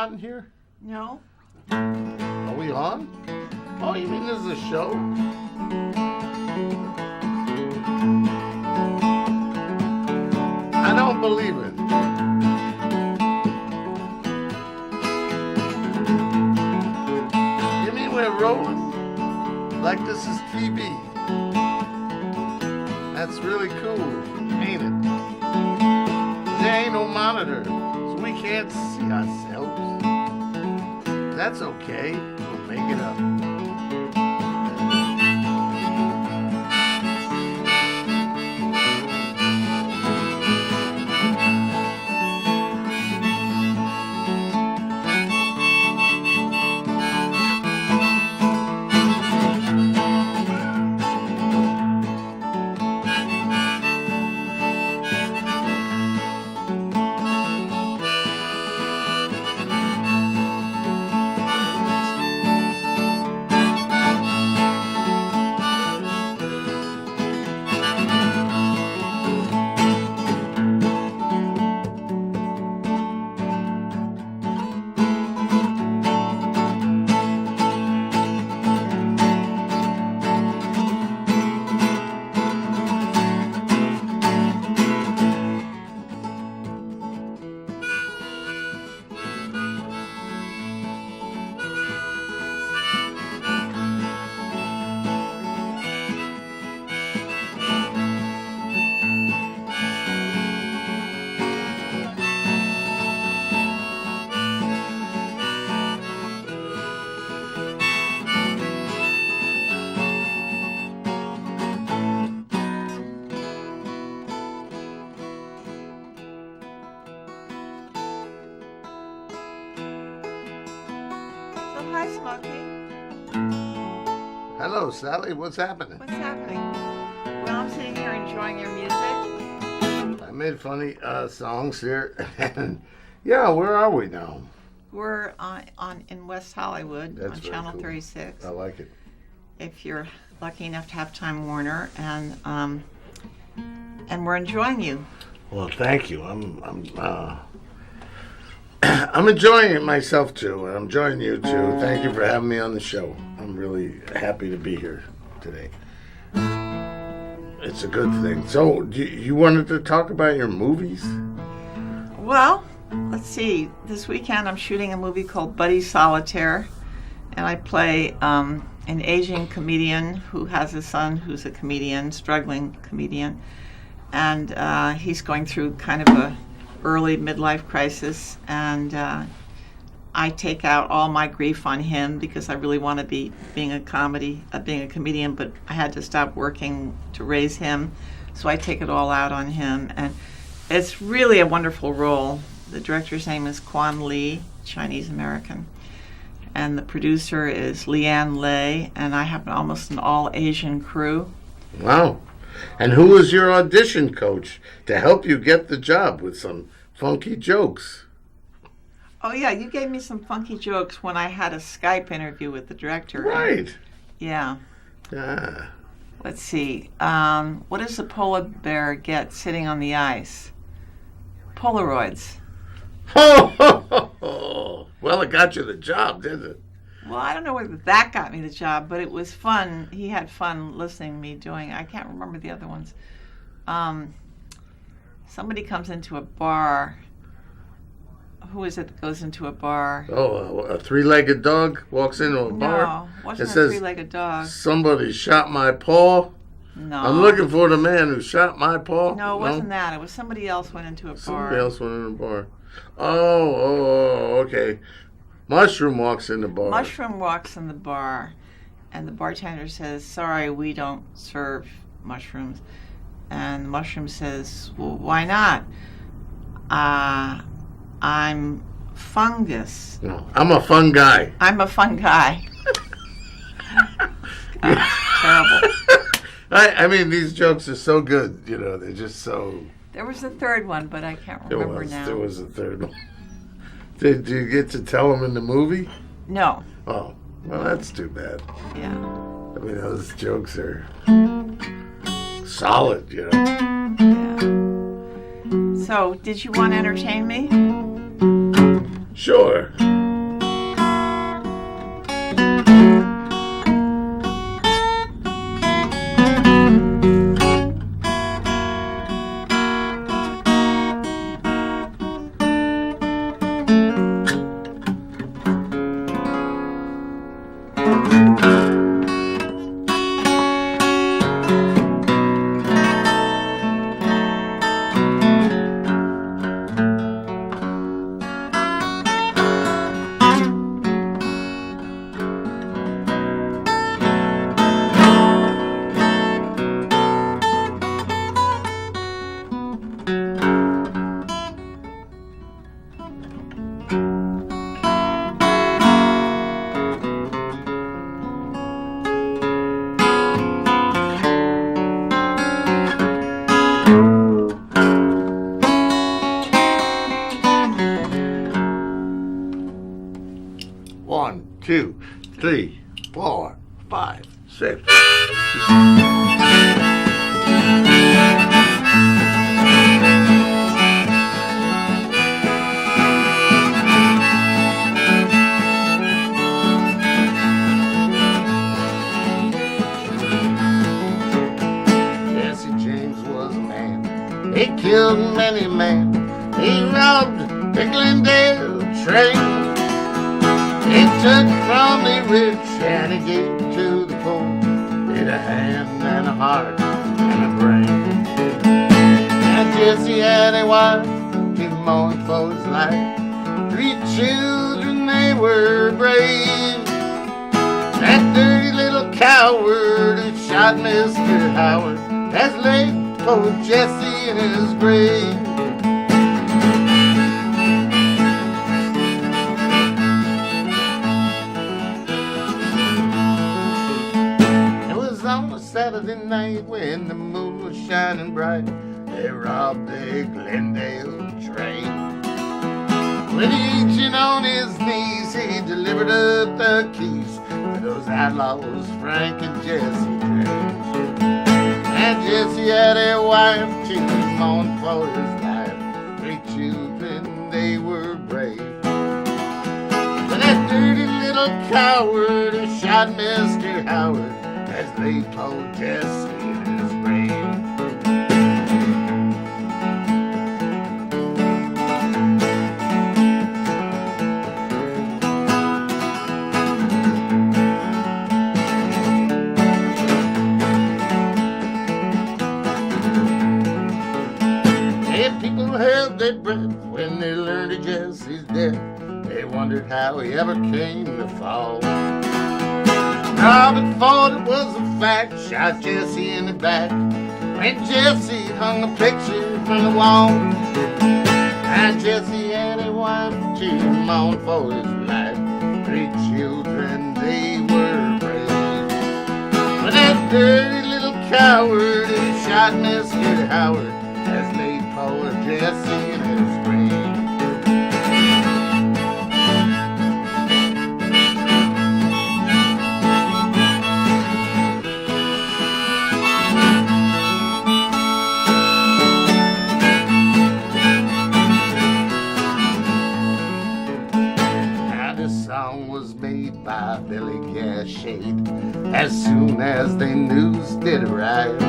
on here? No. Are we on? Oh, you mean this is a show? I don't believe it. You mean we're rolling? Like this is TV? That's really cool, ain't it? There ain't no monitor, so we can't see ourselves. That's okay, we'll make it up. Hi, Smokey. Hello, Sally. What's happening? What's happening? Well, I'm sitting here enjoying your music. I made funny songs here, and yeah, where are we now? We're in West Hollywood. That's on very Channel cool. 36. I like it. If you're lucky enough to have Time Warner, and we're enjoying you. Well, thank you. I'm enjoying it myself too, and I'm enjoying you too. Thank you for having me on the show. I'm really happy to be here today. It's a good thing. So, you wanted to talk about your movies? Well, let's see. This weekend I'm shooting a movie called Buddy Solitaire, and I play an Asian comedian who has a son who's a comedian, struggling comedian, and he's going through kind of a early midlife crisis, and I take out all my grief on him because I really want to be being a comedian, but I had to stop working to raise him, so I take it all out on him, and it's really a wonderful role. The director's name is Quan Lee, Chinese American, and the producer is Leanne Lei, and I have almost an all Asian crew. Wow. And who was your audition coach to help you get the job with some funky jokes? Oh, yeah, you gave me some funky jokes when I had a Skype interview with the director. Right. Yeah. Ah. Let's see. What does a polar bear get sitting on the ice? Polaroids. Oh, well, it got you the job, didn't it? Well, I don't know whether that got me the job, but it was fun. He had fun listening to me doing. I can't remember the other ones. Somebody comes into a bar. Who is it that goes into a bar? Oh, a three-legged dog walks into a bar? No, wasn't It a says, three-legged dog. somebody shot my paw. No. I'm looking for the man who shot my paw. No, it wasn't that. It was somebody else went into a bar. Somebody else went in a bar. Oh, okay. Mushroom walks in the bar. Mushroom walks in the bar, and the bartender says, "Sorry, we don't serve mushrooms." And the mushroom says, "Well, why not? I'm fungus. No, I'm a fun guy. I'm a fun guy." Terrible. I mean, these jokes are so good. You know, they're just so... There was a third one, but I can't remember now. There was a third one. Did you get to tell them in the movie? No. Oh, well, that's too bad. Yeah. I mean, those jokes are solid, you know. Yeah. So, did you want to entertain me? Sure. One, two, three, 4, 5, 6. Jesse James was a man. He killed many men. He robbed the Glendale train. He took from the rich and he gave to the poor. Made a hand and a heart and a brain. And Jesse had a wife, he mourned for his life. 3 children, they were brave. That dirty little coward who shot Mr. Howard has laid poor Jesse in his grave. Saturday night when the moon was shining bright, they robbed the Glendale train. With the agent on his knees, he delivered up the keys to those outlaws, Frank and Jesse James. And Jesse had a wife to mourn for his life. 3 children, they were brave. But that dirty little coward who shot Mr. Howard has laid poor Jesse in his grave. And people held their breath when they learned of Jesse's death. They wondered how he ever came to fall. Robert thought it was a fact, shot Jesse in the back when Jesse hung a picture from the wall. And Jesse had a wife to mourn for his life. 3 children, they were brave. But that dirty little coward who shot Mr. Howard has laid poor Jesse in his grave. By Billy Gashade as soon as the news did arrive.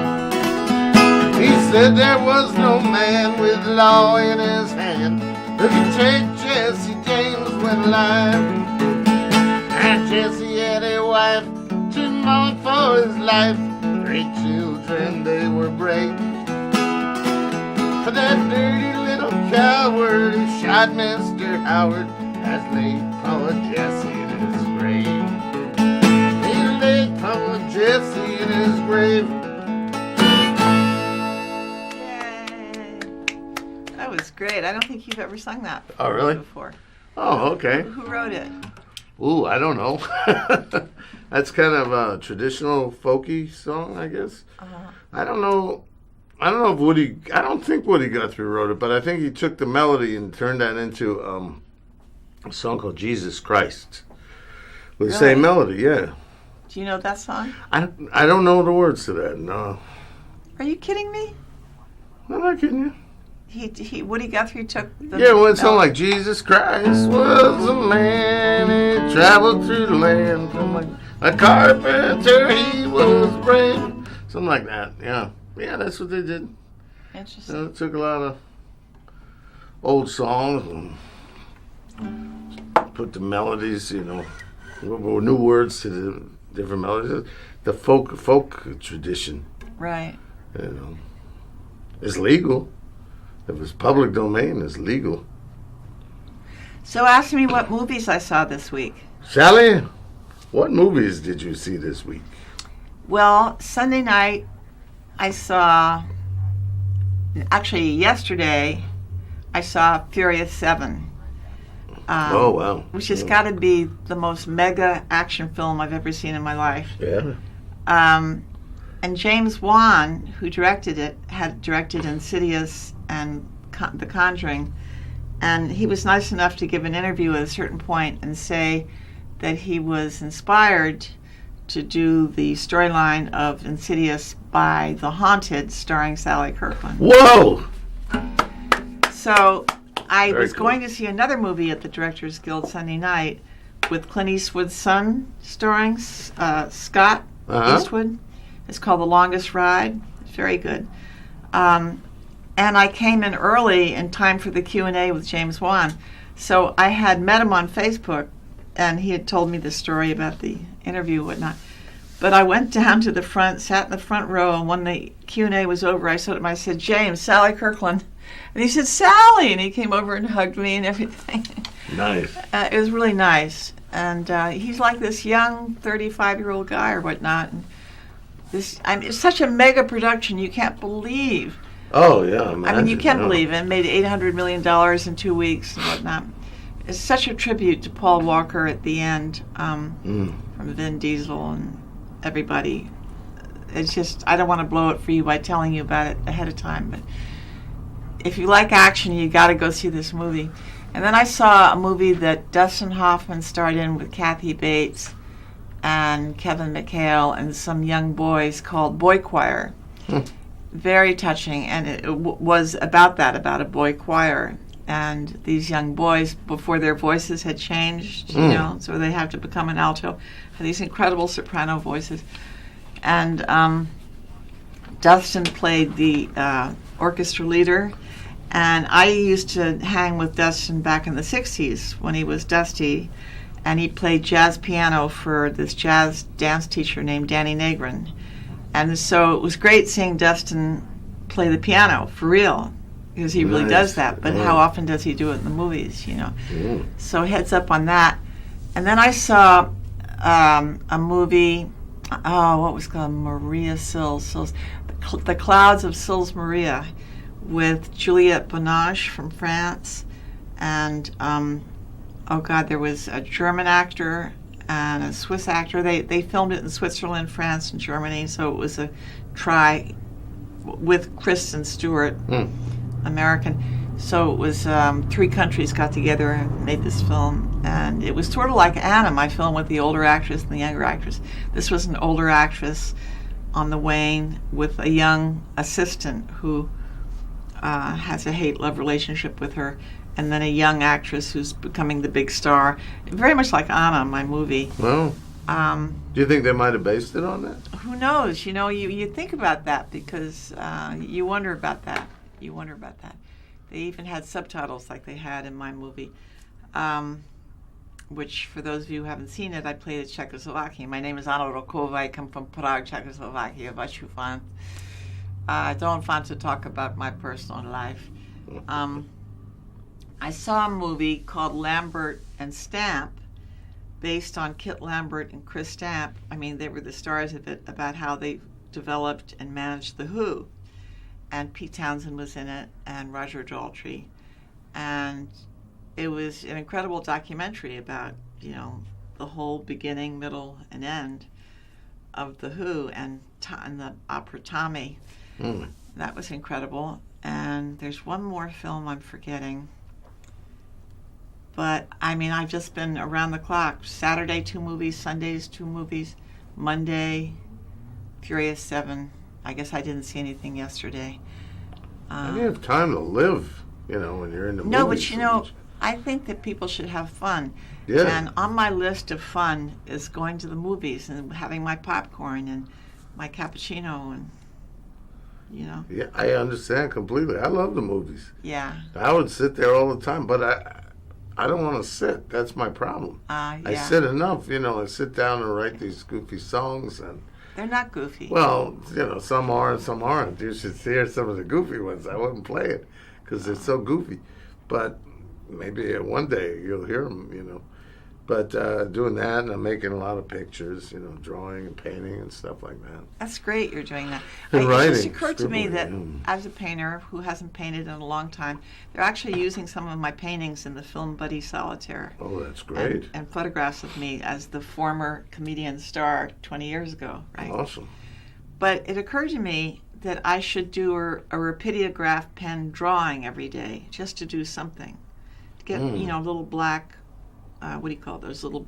He said there was no man with law in his hand who could take Jesse James when alive. And Jesse had a wife to mourn for his life. 3 children, they were brave. For that dirty little coward who shot Mr. Howard has laid poor Jesse in his grave. He laid poor Jesse in his grave. Yay! That was great. I don't think you've ever sung that. Oh, really? Before. Oh, okay. Who wrote it? Ooh, I don't know. That's kind of a traditional folky song, I guess. I don't know. I don't think Woody Guthrie wrote it, but I think he took the melody and turned that into a song called Jesus Christ. With the same melody, yeah. Do you know that song? I don't know the words to that, no. Are you kidding me? I'm not kidding you. Woody Guthrie took the... Yeah, well, it sounded like Jesus Christ was a man, he traveled through the land. Something like a carpenter, he was brave. Something like that, yeah. Yeah, that's what they did. Interesting. It took a lot of old songs and put the melodies, new words to the different melodies. The folk tradition. Right. It's legal. If it's public domain, it's legal. So ask me what movies I saw this week. Sally, what movies did you see this week? Well, Sunday night yesterday I saw Furious 7. Oh, wow. Which has got to be the most mega action film I've ever seen in my life. Yeah. And James Wan, who directed it, had directed Insidious and The Conjuring. And he was nice enough to give an interview at a certain point and say that he was inspired to do the storyline of Insidious by The Haunted, starring Sally Kirkland. Whoa! So I Very was cool. going to see another movie at the Directors Guild Sunday night with Clint Eastwood's son starring, Scott Eastwood. It's called The Longest Ride. It's very good. And I came in early in time for the Q&A with James Wan. So I had met him on Facebook, and he had told me the story about the interview and whatnot. But I went down to the front, sat in the front row, and when the Q&A was over, I said to him, I said, James, Sally Kirkland. And he said, Sally! And he came over and hugged me and everything. Nice. It was really nice. And he's like this young 35-year-old guy or whatnot. And it's such a mega production, you can't believe. Oh, yeah. Imagine, You can't believe it. It made $800 million in 2 weeks and whatnot. It's such a tribute to Paul Walker at the end, from Vin Diesel and everybody. It's just, I don't want to blow it for you by telling you about it ahead of time, but if you like action, you got to go see this movie. And then I saw a movie that Dustin Hoffman starred in with Kathy Bates and Kevin McHale and some young boys called Boy Choir. Very touching, and it was about a boy choir. And these young boys, before their voices had changed, so they have to become an alto, have these incredible soprano voices. And Dustin played the orchestra leader. And I used to hang with Dustin back in the 60s when he was Dusty. And he played jazz piano for this jazz dance teacher named Danny Negrin. And so it was great seeing Dustin play the piano, for real. Because he really does that, but how often does he do it in the movies, So heads up on that. And then I saw a movie, what was it called? Maria Sills, The Clouds of Sils Maria, with Juliette Binoche from France. And, there was a German actor and a Swiss actor. They filmed it in Switzerland, France, and Germany, so it was a try with Kristen Stewart. American. So it was 3 countries got together and made this film, and it was sort of like Anna, my film with the older actress and the younger actress. This was an older actress on the wane with a young assistant who has a hate-love relationship with her, and then a young actress who's becoming the big star. Very much like Anna, my movie. Well, do you think they might have based it on that? Who knows? You think about that because you wonder about that. They even had subtitles like they had in my movie, which, for those of you who haven't seen it, I played at Czechoslovakia. My name is Anna Rokova. I come from Prague, Czechoslovakia. I don't want to talk about my personal life. I saw a movie called Lambert and Stamp, based on Kit Lambert and Chris Stamp. They were the stars of it, about how they developed and managed The Who. And Pete Townsend was in it, and Roger Daltrey. And it was an incredible documentary about, the whole beginning, middle, and end of The Who and the opera Tommy. That was incredible. And there's one more film I'm forgetting. But, I've just been around the clock. Saturday, 2 movies. Sundays, 2 movies. Monday, Furious 7. I guess I didn't see anything yesterday. And you have time to live, when you're in the No, movies. but I think that people should have fun. Yeah. And on my list of fun is going to the movies and having my popcorn and my cappuccino and, Yeah, I understand completely. I love the movies. Yeah. I would sit there all the time, but I don't want to sit. That's my problem. Yeah. I sit enough, I sit down and write these goofy songs. And they're not goofy. well, some are and some aren't. You should hear some of the goofy ones. I wouldn't play it because they're so goofy. But maybe one day you'll hear them, But doing that, and I'm making a lot of pictures, drawing and painting and stuff like that. That's great you're doing that. And writing, it just occurred to me that scribbling, as a painter who hasn't painted in a long time, they're actually using some of my paintings in the film Buddy Solitaire. Oh, that's great. And photographs of me as the former comedian star 20 years ago, right? Awesome. But it occurred to me that I should do a rapidograph pen drawing every day, just to do something. To get, little black, what do you call those little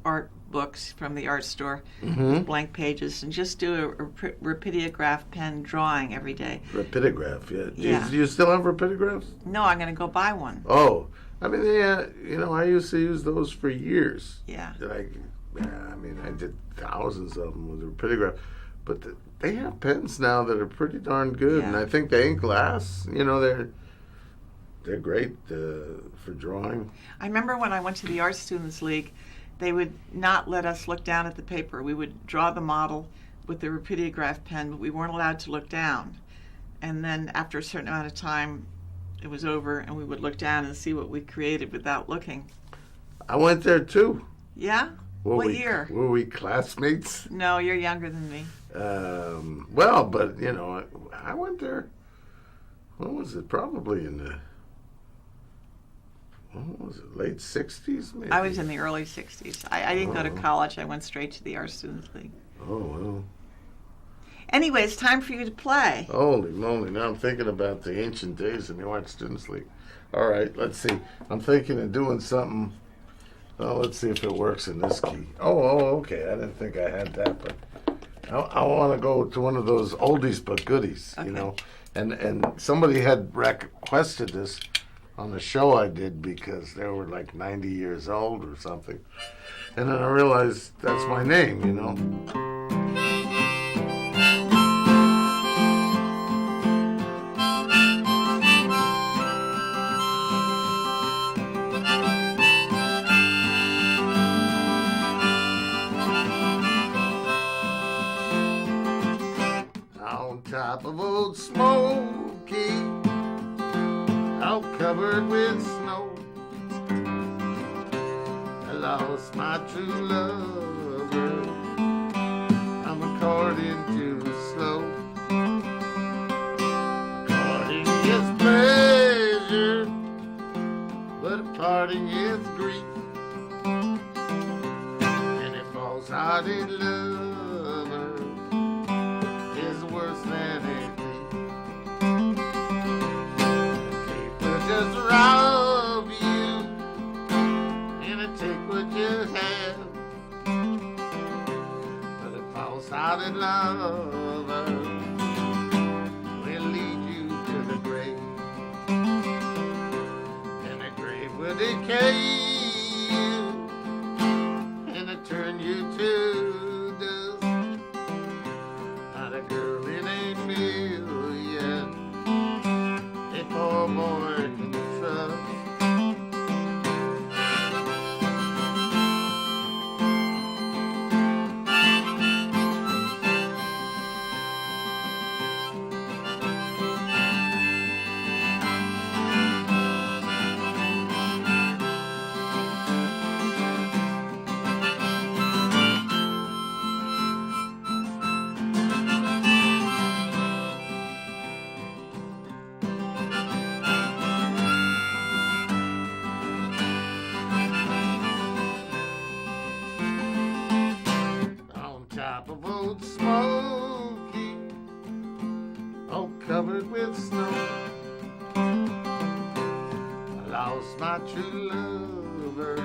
art books from the art store, with blank pages, and just do a rapidograph pen drawing every day. Rapidograph, yeah. Yeah. Do you still have rapidographs? No, I'm going to go buy one. Oh, I mean, I used to use those for years. Yeah. I did thousands of them with a rapidograph. But they have pens now that are pretty darn good, and Yeah. I think the ink lasts. They're great for drawing. I remember when I went to the Art Students League, they would not let us look down at the paper. We would draw the model with the rapidograph pen, but we weren't allowed to look down. And then after a certain amount of time, it was over, and we would look down and see what we created without looking. I went there too. Yeah? What year? Were we classmates? No, you're younger than me. Well, but I went there. What was it? Probably in the late '60s, maybe. I was in the early 60s. I didn't go to college. I went straight to the Art Students League. Oh, well. Anyway, it's time for you to play. Holy moly. Now I'm thinking about the ancient days in the Art Students League. All right, let's see. I'm thinking of doing something. Oh, let's see if it works in this key. Oh, okay. I didn't think I had that, but I want to go to one of those oldies but goodies, Okay. And somebody had requested this on the show I did because they were like 90 years old or something. And then I realized that's my name, On top of Old Smokey, all covered with snow, I lost my true lover. I'm according too slow. Courting is pleasure, but parting is grief. And a false-hearted lover is worse than a thief. People just rob you and take what you have. But a false-hearted lover will lead you to the grave, and the grave will decay you and it turn you to dust. Not a girl in a million, a poor boy can trust. On top of Old Smokey, all covered with snow, I lost my true lover.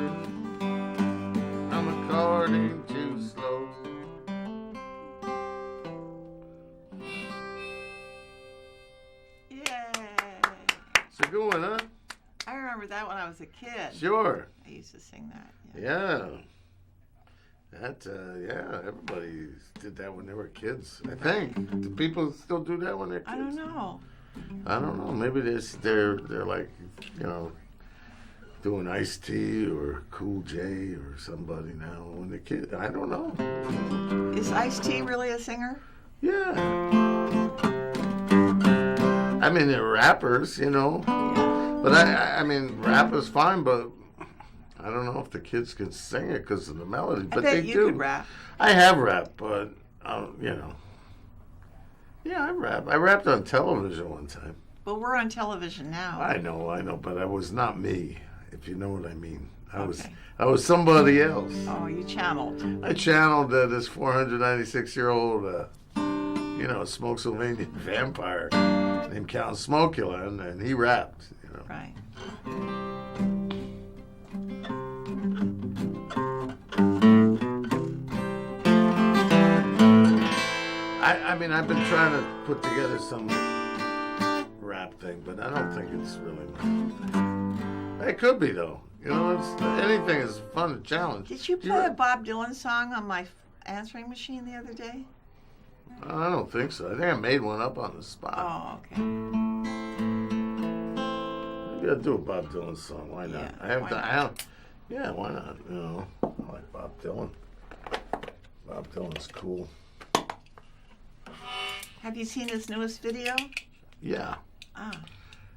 I'm according too slow. Yay! remember that when I was a kid. Sure. I used to sing that. Yeah. Yeah, everybody did that when they were kids, I think. Do people still do that when they're kids? I don't know. Maybe they're like, doing Ice-T or Cool J or somebody now when they're kids. I don't know. Is Ice-T really a singer? Yeah. I mean, they're rappers, Yeah. But I mean, rap is fine, but I don't know if the kids can sing it because of the melody. But I bet they you do. could rap. I have rapped, but Yeah, I rap. I rapped on television one time. But we're on television now. I know, but I was not me, if you know what I mean. I Okay. was somebody else. Oh, you channeled. I channeled this 496-year-old, Smokesylvanian vampire named Count Smokey, and he rapped. Right. I mean, I've been trying to put together some rap thing, but I don't think it's really my thing. It could be, though. Anything is fun to challenge. Did you play a Bob Dylan song on my answering machine the other day? I don't think so. I think I made one up on the spot. Oh, okay. Maybe I'll do a Bob Dylan song. Why not? Yeah, why not? Yeah, why not? I like Bob Dylan. Bob Dylan's cool. Have you seen his newest video? Yeah. Ah,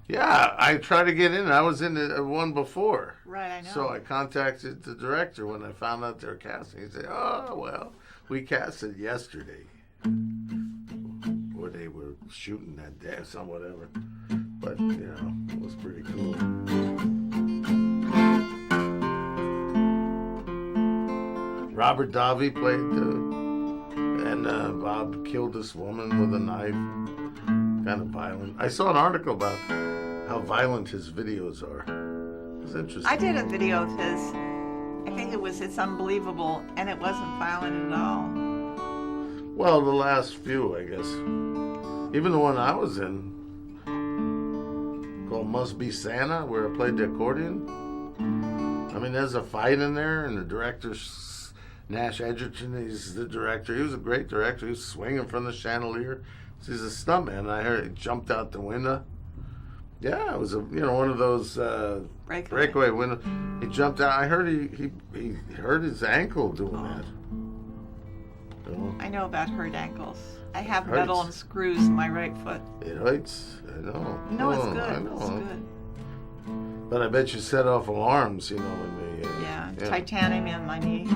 Yeah, I tried to get in. I was in the one before. right, I know. So I contacted the director when I found out they were casting. He said, "Oh, well, we casted yesterday." Or they were shooting that day or some whatever. But, it was pretty cool. Robert Davi played and Bob killed this woman with a knife. Kind of violent. I saw an article about how violent his videos are. It was interesting. I did a video of his. I think It's Unbelievable, and it wasn't violent at all. Well, the last few, I guess. Even the one I was in, called Must Be Santa, where I played the accordion. I mean, there's a fight in there, and the director's Nash Edgerton, he's the director. He was a great director. He was swinging from the chandelier. He's a stuntman. I heard he jumped out the window. Yeah, it was one of those breakaway windows. He jumped out. I heard he hurt his ankle doing that. I know about hurt ankles. I have Hurts. metal and screws in my right foot. It hurts. I know. No, it's good. I know. It's good. But I bet you set off alarms, when they. Yeah, titanium in my knee.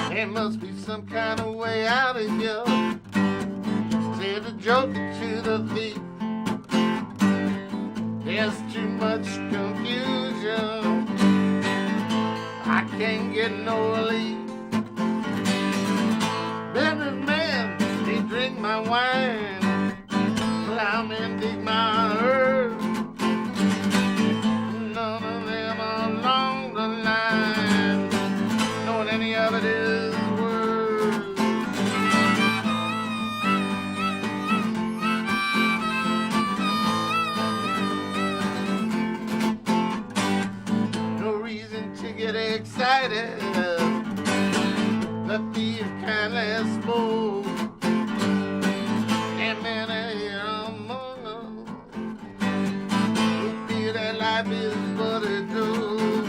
There must be some kind of way out of here. Say the joke to the thief. There's too much confusion. I can't get no relief. Better man, they drink my wine. Climb and dig my earth. None of them along the line. Knowing any of it is worth. No reason to get excited. The thief can't last bold. And many here among us who feel that life is but a joke.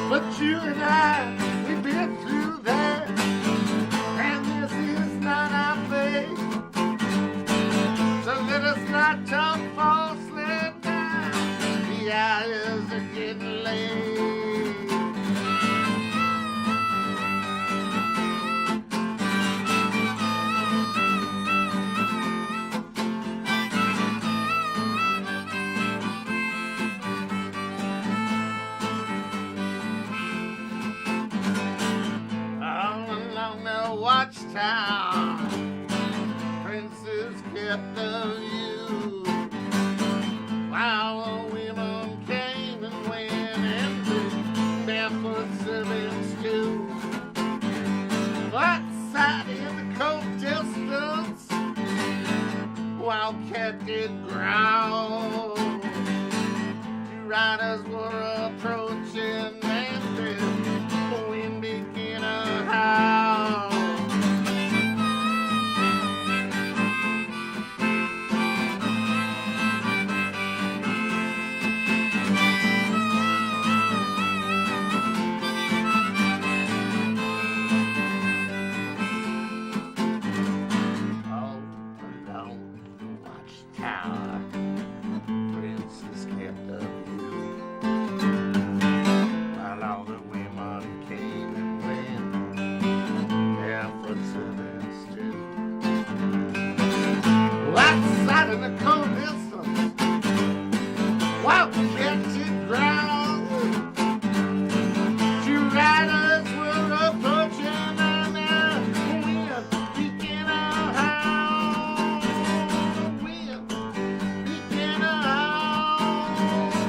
But you and I, we've been through that, and this is not our fate. So let us not talk falsely now. The hours are getting late. All along the Watchtower, princes kept the view, while the women riders were approaching, and the wind began to howl. All along the watchtower, princess kept a view, while all the women came and went, barefoot servants too. Outside in the cold distance, while catching ground, two riders were approaching, and the wind began to howl. The wind began to howl.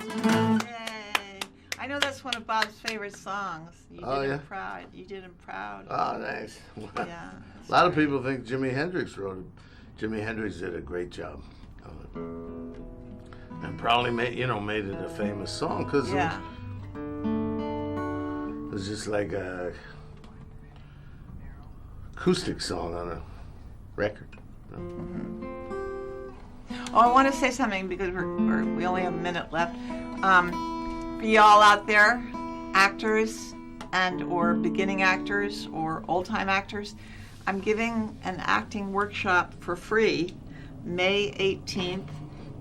Yay. I know that's one of Bob's favorite songs. You Oh, did yeah? him proud. You did him proud. Oh, nice. Yeah. A lot of people think Jimi Hendrix wrote it. Jimi Hendrix did a great job of it. And probably made it a famous song because Yeah. it was just like a acoustic song on a record. Oh, I want to say something because we only have a minute left. For y'all out there, actors and or beginning actors or old-time actors, I'm giving an acting workshop for free May 18th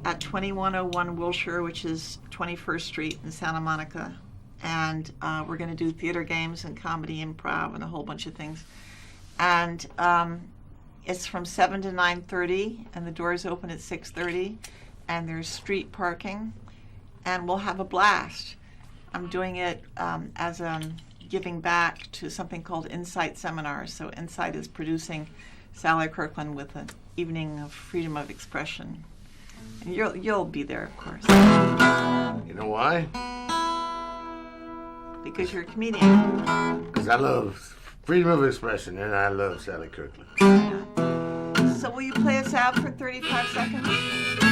at 2101 Wilshire, which is 21st Street in Santa Monica. And we're going to do theater games and comedy, improv, and a whole bunch of things. And it's from 7 to 9:30, and the doors open at 6:30, and there's street parking, and we'll have a blast. I'm doing it as giving back to something called Insight Seminars. So Insight is producing Sally Kirkland with an evening of freedom of expression. And you'll be there, of course, You know why? because you're a comedian. Because I love freedom of expression and I love Sally Kirkland. So will you play us out for 35 seconds?